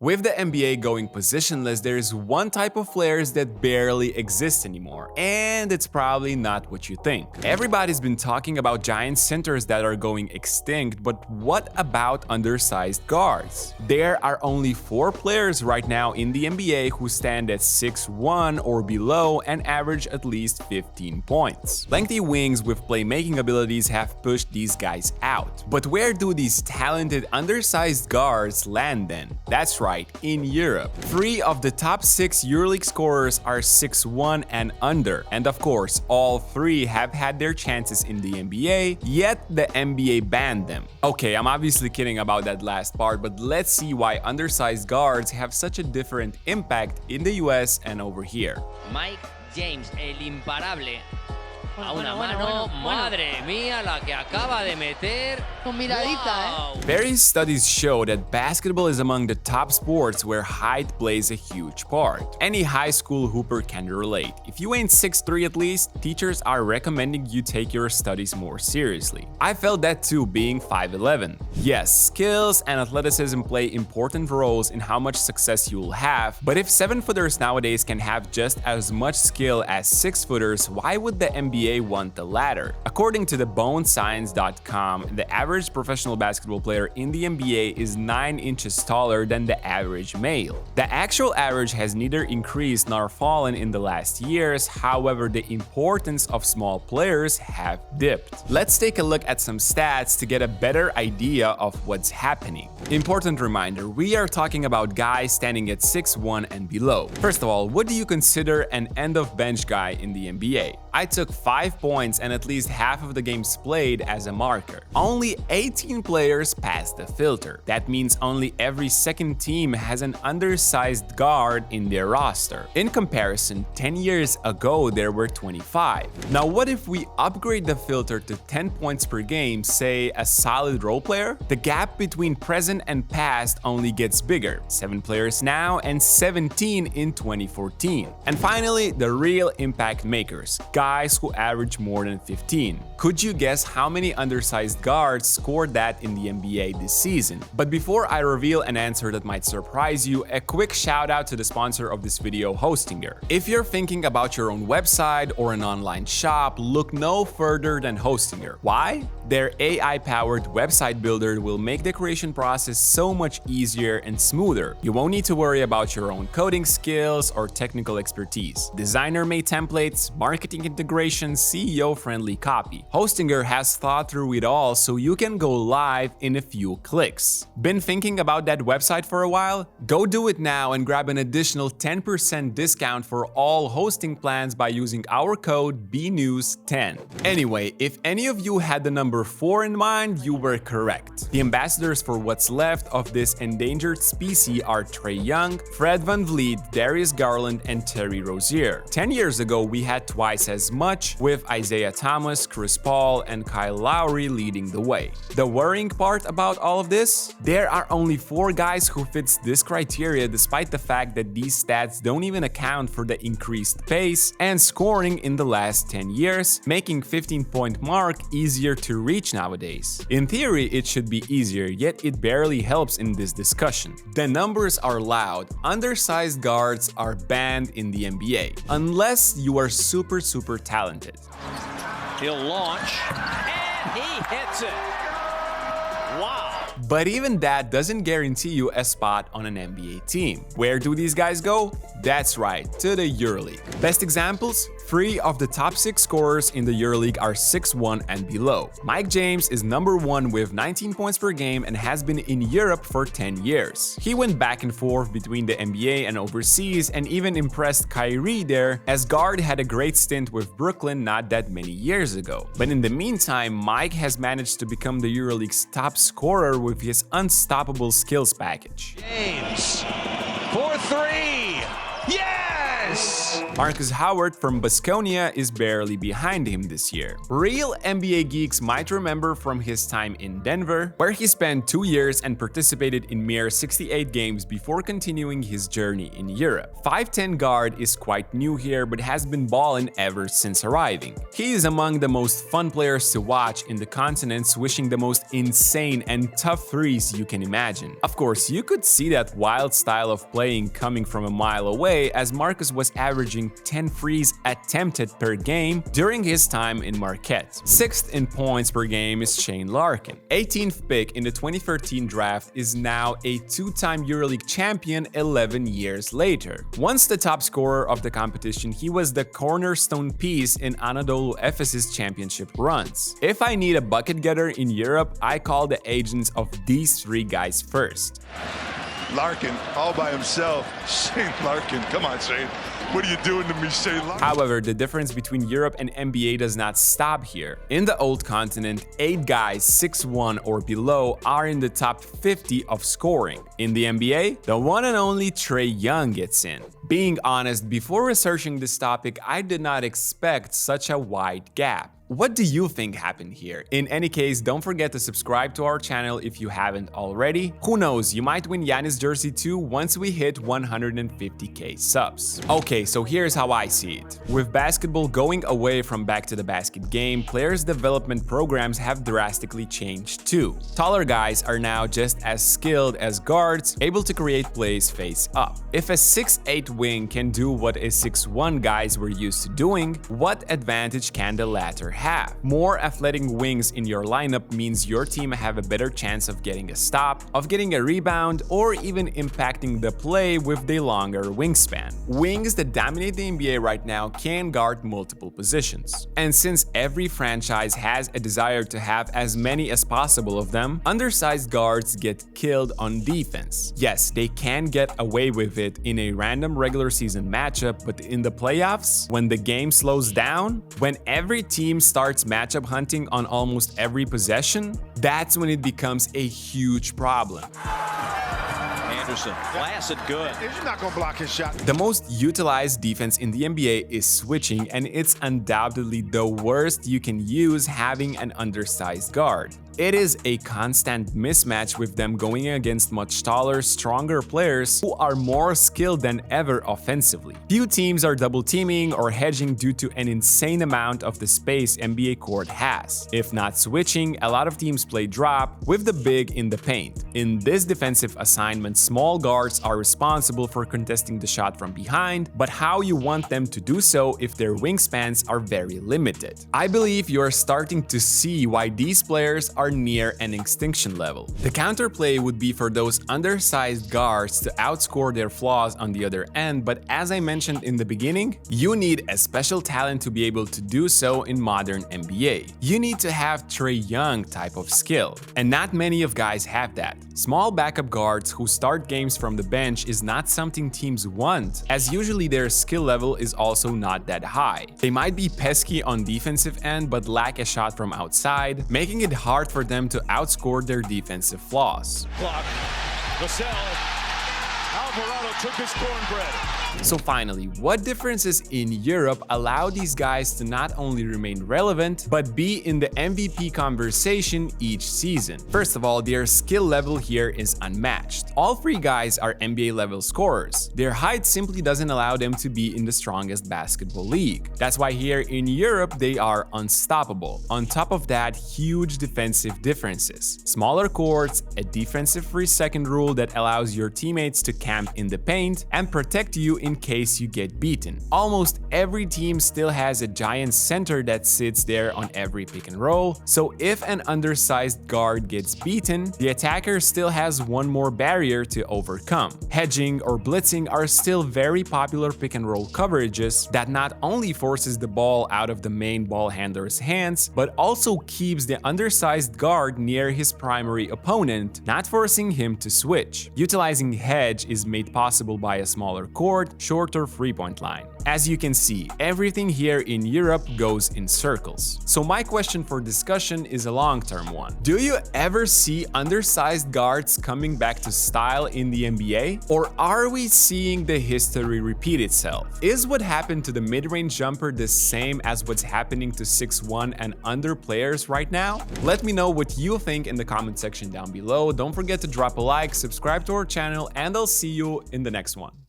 With the NBA going positionless, there's one type of players that barely exist anymore, and it's probably not what you think. Everybody's been talking about giant centers that are going extinct, but what about undersized guards? There are only 4 players right now in the NBA who stand at 6'1" or below and average at least 15 points. Lengthy wings with playmaking abilities have pushed these guys out. But where do these talented undersized guards land then? That's right, in Europe. 3 of the top 6 EuroLeague scorers are 6'1" and under, and of course, all 3 have had their chances in the NBA, yet the NBA banned them. Okay, I'm obviously kidding about that last part, but let's see why undersized guards have such a different impact in the US and over here. Mike James, el imparable. A una mano, madre mía, la que acaba de meter. Con miradita, Various studies show that basketball is among the top sports where height plays a huge part. Any high school hooper can relate. If you ain't 6'3" at least, teachers are recommending you take your studies more seriously. I felt that too, being 5'11". Yes, skills and athleticism play important roles in how much success you'll have, but if 7-footers nowadays can have just as much skill as 6-footers, why would the NBA want the latter? According to the bonescience.com, the average professional basketball player in the NBA is 9 inches taller than the average male. The actual average has neither increased nor fallen in the last years, however, the importance of small players have dipped. Let's take a look at some stats to get a better idea of what's happening. Important reminder, we are talking about guys standing at 6'1" and below. First of all, what do you consider an end-of-bench guy in the NBA? I took 5 points and at least half of the games played as a marker. Only 18 players passed the filter. That means only every second team has an undersized guard in their roster. In comparison, 10 years ago there were 25. Now what if we upgrade the filter to 10 points per game, say a solid role player? The gap between present and past only gets bigger. 7 players now and 17 in 2014. And finally, the real impact makers, guys who average more than 15. Could you guess how many undersized guards scored that in the NBA this season? But before I reveal an answer that might surprise you, a quick shout out to the sponsor of this video, Hostinger. If you're thinking about your own website or an online shop, look no further than Hostinger. Why? Their AI-powered website builder will make the creation process so much easier and smoother. You won't need to worry about your own coding skills or technical expertise. Designer-made templates, marketing integration, CEO-friendly copy. Hostinger has thought through it all so you can go live in a few clicks. Been thinking about that website for a while? Go do it now and grab an additional 10% discount for all hosting plans by using our code BNews10. Anyway, if any of you had the number 4 in mind, you were correct. The ambassadors for what's left of this endangered species are Trae Young, Fred VanVleet, Darius Garland, and Terry Rozier. 10 years ago, we had twice as much, with Isaiah Thomas, Chris Paul, and Kyle Lowry leading the way. The worrying part about all of this? There are only 4 guys who fits this criteria, despite the fact that these stats don't even account for the increased pace and scoring in the last 10 years, making 15-point mark easier to reach nowadays. In theory, it should be easier, yet it barely helps in this discussion. The numbers are loud. Undersized guards are banned in the NBA, unless you are super talented. He'll launch, and he hits it. Wow. But even that doesn't guarantee you a spot on an NBA team. Where do these guys go? That's right, to the EuroLeague. Best examples? 3 of the top 6 scorers in the EuroLeague are 6'1" and below. Mike James is number 1 with 19 points per game and has been in Europe for 10 years. He went back and forth between the NBA and overseas and even impressed Kyrie there, as guard had a great stint with Brooklyn not that many years ago. But in the meantime, Mike has managed to become the EuroLeague's top scorer with his unstoppable skills package. James for 3. Yes! Marcus Howard from Baskonia is barely behind him this year. Real NBA geeks might remember from his time in Denver, where he spent 2 years and participated in mere 68 games before continuing his journey in Europe. 5'10" guard is quite new here, but has been balling ever since arriving. He is among the most fun players to watch in the continent, swishing the most insane and tough threes you can imagine. Of course, you could see that wild style of playing coming from a mile away, as Marcus was averaging 10 threes attempted per game during his time in Marquette. 6th in points per game is Shane Larkin. 18th pick in the 2013 draft is now a 2-time EuroLeague champion 11 years later. Once the top scorer of the competition, he was the cornerstone piece in Anadolu Efes's championship runs. If I need a bucket getter in Europe, I call the agents of these 3 guys first. Larkin all by himself. Shane Larkin, come on, Shane. What are you doing to me, Shane Larkin? However, the difference between Europe and NBA does not stop here. In the old continent, 8 guys 6'1" or below are in the top 50 of scoring. In the NBA, the one and only Trae Young gets in. Being honest, before researching this topic, I did not expect such a wide gap. What do you think happened here? In any case, don't forget to subscribe to our channel if you haven't already. Who knows, you might win Giannis jersey too once we hit 150k subs. Okay, so here's how I see it. With basketball going away from back to the basket game, players' development programs have drastically changed too. Taller guys are now just as skilled as guards, able to create plays face up. If a 6'8" wing can do what a 6'1" guys were used to doing, what advantage can the latter have? More athletic wings in your lineup means your team have a better chance of getting a stop, of getting a rebound, or even impacting the play with the longer wingspan. Wings that dominate the NBA right now can guard multiple positions. And since every franchise has a desire to have as many as possible of them, undersized guards get killed on defense. Yes, they can get away with it in a random regular season matchup, but in the playoffs, when the game slows down, when every team starts matchup hunting on almost every possession, that's when it becomes a huge problem. Anderson, blasted good. He's not gonna block his shot. The most utilized defense in the NBA is switching, and it's undoubtedly the worst you can use having an undersized guard. It is a constant mismatch with them going against much taller, stronger players who are more skilled than ever offensively. Few teams are double teaming or hedging due to an insane amount of the space NBA court has. If not switching, a lot of teams play drop with the big in the paint. In this defensive assignment, small guards are responsible for contesting the shot from behind, but how you want them to do so if their wingspans are very limited. I believe you are starting to see why these players are near an extinction level. The counterplay would be for those undersized guards to outscore their flaws on the other end, but as I mentioned in the beginning, you need a special talent to be able to do so in modern NBA. You need to have Trae Young type of skill, and not many of guys have that. Small backup guards who start games from the bench is not something teams want, as usually their skill level is also not that high. They might be pesky on defensive end but lack a shot from outside, making it hard for them to outscore their defensive flaws. Clock. Vassell. Alvarado took his cornbread. So finally, what differences in Europe allow these guys to not only remain relevant, but be in the MVP conversation each season? First of all, their skill level here is unmatched. All 3 guys are NBA level scorers. Their height simply doesn't allow them to be in the strongest basketball league. That's why here in Europe, they are unstoppable. On top of that, huge defensive differences. Smaller courts, a defensive free second rule that allows your teammates to camp in the paint and protect you in case you get beaten. Almost every team still has a giant center that sits there on every pick and roll, so if an undersized guard gets beaten, the attacker still has one more barrier to overcome. Hedging or blitzing are still very popular pick and roll coverages that not only forces the ball out of the main ball handler's hands, but also keeps the undersized guard near his primary opponent, not forcing him to switch. Utilizing hedge is made possible by a smaller court, shorter three-point line. As you can see, everything here in Europe goes in circles. So my question for discussion is a long-term one. Do you ever see undersized guards coming back to style in the NBA? Or are we seeing the history repeat itself? Is what happened to the mid-range jumper the same as what's happening to 6'1" and under players right now? Let me know what you think in the comment section down below. Don't forget to drop a like, subscribe to our channel, and I'll see you in the next one.